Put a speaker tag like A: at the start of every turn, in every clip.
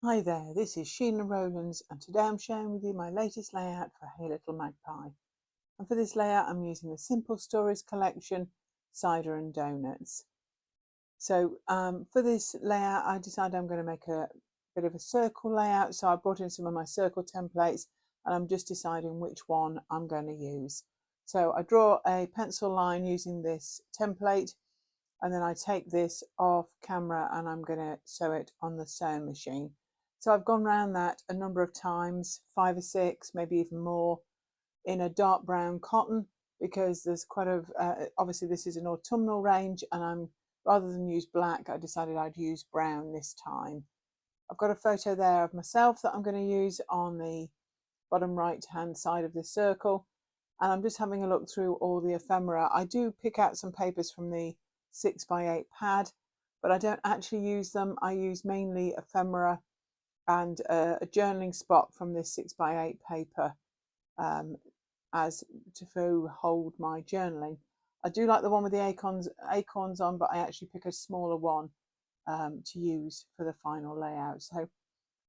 A: Hi there, this is Sheena Rowlands and today I'm sharing with you my latest layout for Hey Little Magpie. And for this layout I'm using the Simple Stories collection, Cider and Donuts. So for this layout I decided I'm going to make a bit of a circle layout, so I brought in some of my circle templates and I'm just deciding which one I'm going to use. So I draw a pencil line using this template and then I take this off camera and I'm going to sew it on the sewing machine. So I've gone around that a number of times, 5 or 6, maybe even more, in a dark brown cotton because there's quite a, obviously this is an autumnal range and rather than use black, I decided I'd use brown this time. I've got a photo there of myself that I'm going to use on the bottom right hand side of this circle, and I'm just having a look through all the ephemera. I do pick out some papers from the 6x8 pad, but I don't actually use them. I use mainly ephemera and a journaling spot from this 6x8 paper um, as to hold my journaling. I do like the one with the acorns on, but I actually pick a smaller one to use for the final layout. So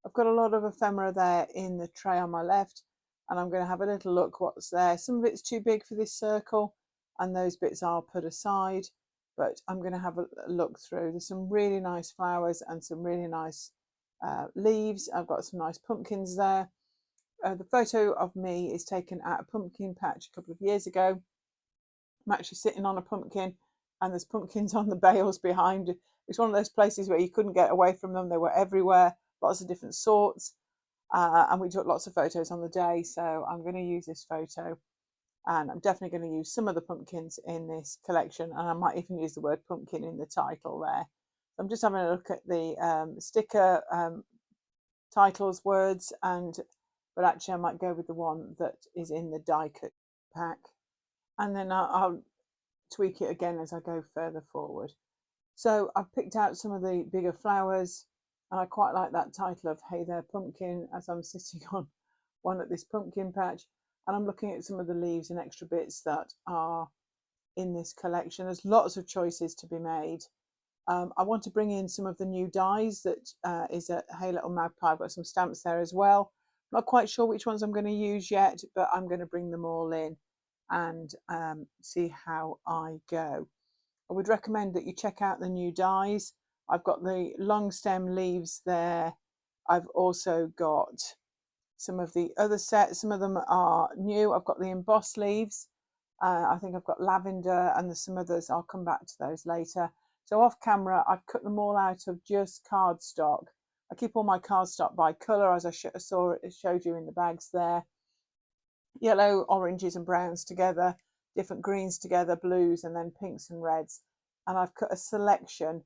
A: I've got a lot of ephemera there in the tray on my left, and I'm going to have a little look what's there. Some of it's too big for this circle, and those bits I'll put aside, but I'm going to have a look through. There's some really nice flowers and some really nice leaves. I've got some nice pumpkins there. The photo of me is taken at a pumpkin patch a couple of years ago. I'm actually sitting on a pumpkin and there's pumpkins on the bales behind. It's one of those places where you couldn't get away from them. They were everywhere, lots of different sorts. And we took lots of photos on the day. So I'm going to use this photo and I'm definitely going to use some of the pumpkins in this collection. And I might even use the word pumpkin in the title there. I'm just having a look at the sticker titles, words, but actually I might go with the one that is in the die cut pack. And then I'll tweak it again as I go further forward. So I've picked out some of the bigger flowers and I quite like that title of Hey There Pumpkin as I'm sitting on one at this pumpkin patch, and I'm looking at some of the leaves and extra bits that are in this collection. There's lots of choices to be made. I want to bring in some of the new dies that is at Hey Little Magpie. I've got some stamps there as well. Not quite sure which ones I'm going to use yet, but I'm going to bring them all in and see how I go. I would recommend that you check out the new dies. I've got the long stem leaves there. I've also got some of the other sets. Some of them are new. I've got the embossed leaves. I think I've got lavender and there's some others. I'll come back to those later. So off camera, I've cut them all out of just cardstock. I keep all my cardstock by colour, as I showed you in the bags there. Yellow, oranges and browns together, different greens together, blues, and then pinks and reds. And I've cut a selection,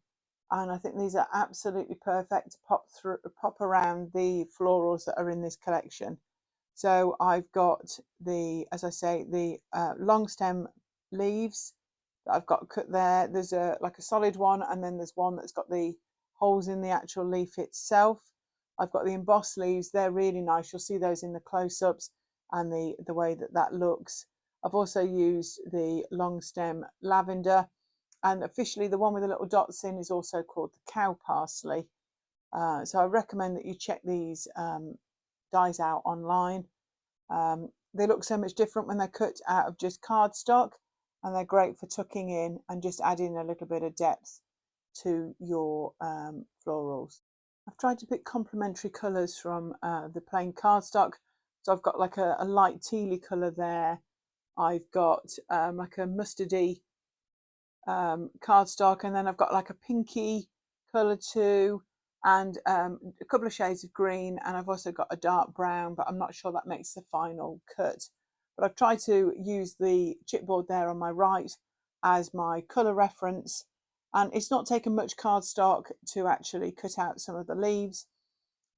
A: and I think these are absolutely perfect to pop around the florals that are in this collection. So I've got as I say, the long stem leaves that I've got cut there. There's like a solid one, and then there's one that's got the holes in the actual leaf itself. I've got the embossed leaves. They're really nice. You'll see those in the close-ups and the way that looks. I've also used the long stem lavender, and officially the one with the little dots in is also called the cow parsley. So I recommend that you check these dies out online. They look so much different when they're cut out of just cardstock, and they're great for tucking in and just adding a little bit of depth to your florals. I've tried to pick complementary colours from the plain cardstock. So I've got like a light tealy colour there. I've got like a mustardy cardstock, and then I've got like a pinky colour too, and a couple of shades of green, and I've also got a dark brown, but I'm not sure that makes the final cut. But I've tried to use the chipboard there on my right as my colour reference, and it's not taken much cardstock to actually cut out some of the leaves.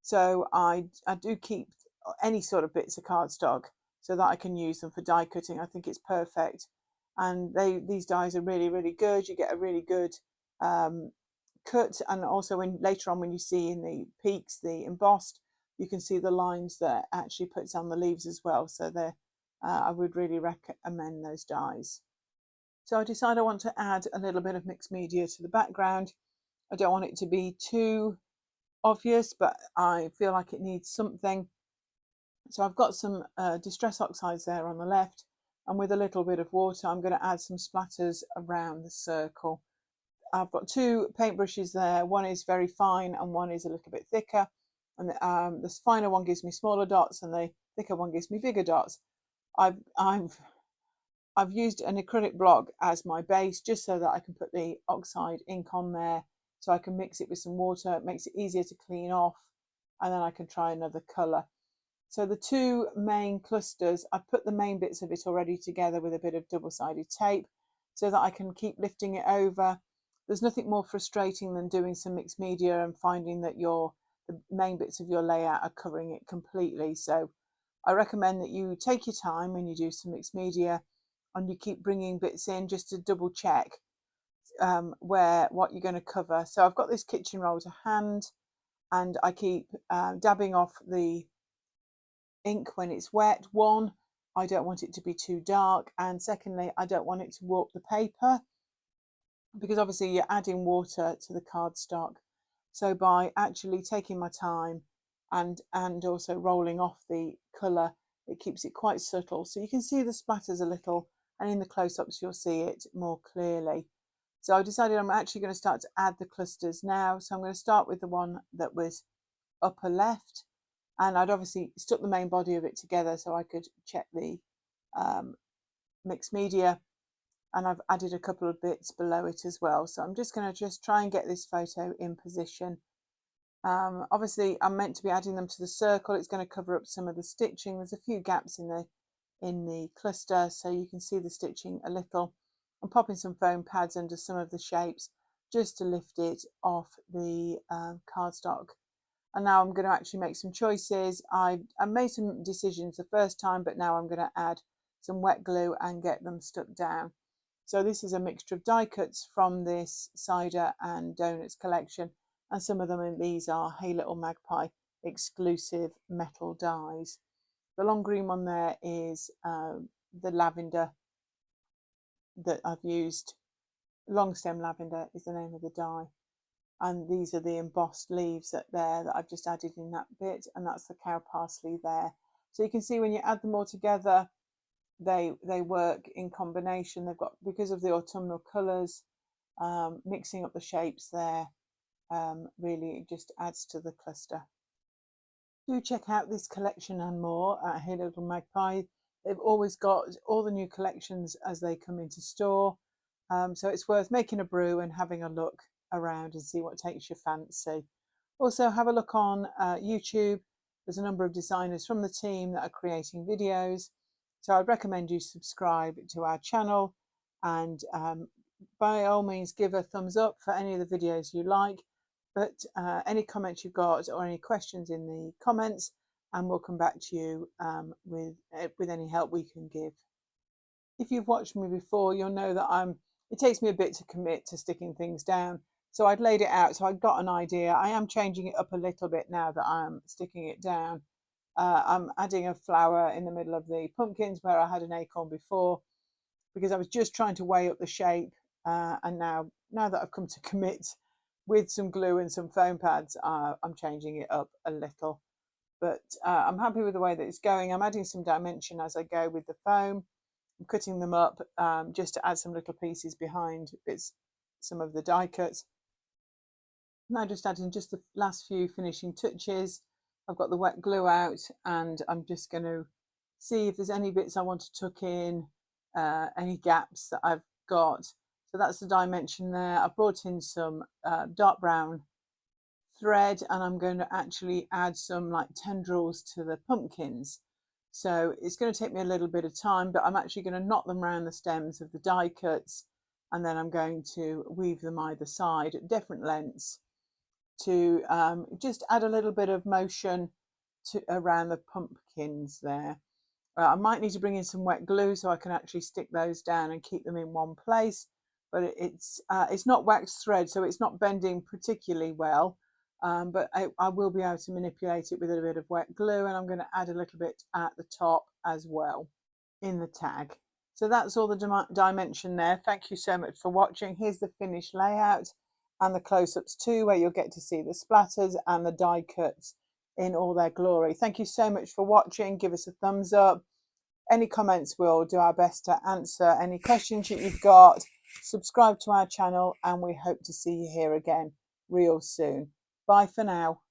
A: So I do keep any sort of bits of cardstock so that I can use them for die cutting. I think it's perfect. And these dies are really, really good. You get a really good cut, and also later on when you see in the peaks the embossed, you can see the lines that it actually puts on the leaves as well. So I would really recommend those dies. So I decide I want to add a little bit of mixed media to the background. I don't want it to be too obvious, but I feel like it needs something. So I've got some distress oxides there on the left, and with a little bit of water I'm going to add some splatters around the circle. I've got two paintbrushes there, one is very fine and one is a little bit thicker, and the finer one gives me smaller dots and the thicker one gives me bigger dots. I've used an acrylic block as my base just so that I can put the oxide ink on there, so I can mix it with some water. It makes it easier to clean off, and then I can try another colour. So the two main clusters, I've put the main bits of it already together with a bit of double-sided tape so that I can keep lifting it over. There's nothing more frustrating than doing some mixed media and finding that the main bits of your layout are covering it completely. So I recommend that you take your time when you do some mixed media and you keep bringing bits in just to double check what you're going to cover. So I've got this kitchen roll to hand, and I keep dabbing off the ink when it's wet. One, I don't want it to be too dark, and secondly, I don't want it to warp the paper, because obviously you're adding water to the cardstock. So by actually taking my time and also rolling off the colour, it keeps it quite subtle. So you can see the splatters a little, and in the close-ups you'll see it more clearly. So I decided I'm actually going to start to add the clusters now. So I'm going to start with the one that was upper left, and I'd obviously stuck the main body of it together so I could check the mixed media, and I've added a couple of bits below it as well. So I'm just going to try and get this photo in position. Obviously I'm meant to be adding them to the circle. It's going to cover up some of the stitching. There's a few gaps in the cluster, so you can see the stitching a little. I'm popping some foam pads under some of the shapes just to lift it off the cardstock. And now I'm going to actually make some choices. I made some decisions the first time, but now I'm going to add some wet glue and get them stuck down. So this is a mixture of die cuts from this cider and donuts collection, and some of them in these are Hey Little Magpie exclusive metal dies. The long green one there is the lavender that I've used. Long stem lavender is the name of the die, and these are the embossed leaves that I've just added in that bit, and that's the cow parsley there. So you can see when you add them all together, they work in combination. They've got, because of the autumnal colours, mixing up the shapes there, really just adds to the cluster. Do check out this collection and more at Hey Little Magpie. They've always got all the new collections as they come into store, so it's worth making a brew and having a look around and see what takes your fancy. Also have a look on YouTube. There's a number of designers from the team that are creating videos, so I'd recommend you subscribe to our channel, and by all means give a thumbs up for any of the videos you like. But any comments you've got or any questions in the comments, and we'll come back to you with any help we can give. If you've watched me before, you'll know that it takes me a bit to commit to sticking things down. So I'd laid it out, so I'd got an idea. I am changing it up a little bit now that I'm sticking it down. I'm adding a flower in the middle of the pumpkins where I had an acorn before, because I was just trying to weigh up the shape. And now that I've come to commit with some glue and some foam pads, I'm changing it up a little. But I'm happy with the way that it's going. I'm adding some dimension as I go with the foam. I'm cutting them up just to add some little pieces behind some of the die cuts. Now just adding just the last few finishing touches. I've got the wet glue out, and I'm just going to see if there's any bits I want to tuck in, any gaps that I've got. So that's the dimension there. I've brought in some dark brown thread, and I'm going to actually add some like tendrils to the pumpkins. So it's going to take me a little bit of time, but I'm actually going to knot them around the stems of the die cuts, and then I'm going to weave them either side at different lengths to just add a little bit of motion around the pumpkins there. I might need to bring in some wet glue so I can actually stick those down and keep them in one place, but it's not waxed thread, so it's not bending particularly well, but I will be able to manipulate it with a bit of wet glue, and I'm going to add a little bit at the top as well in the tag. So that's all the dimension there. Thank you so much for watching. Here's the finished layout, and the close-ups too, where you'll get to see the splatters and the die cuts in all their glory. Thank you so much for watching. Give us a thumbs up. Any comments, we'll do our best to answer any questions that you've got. Subscribe to our channel, and we hope to see you here again real soon. Bye for now.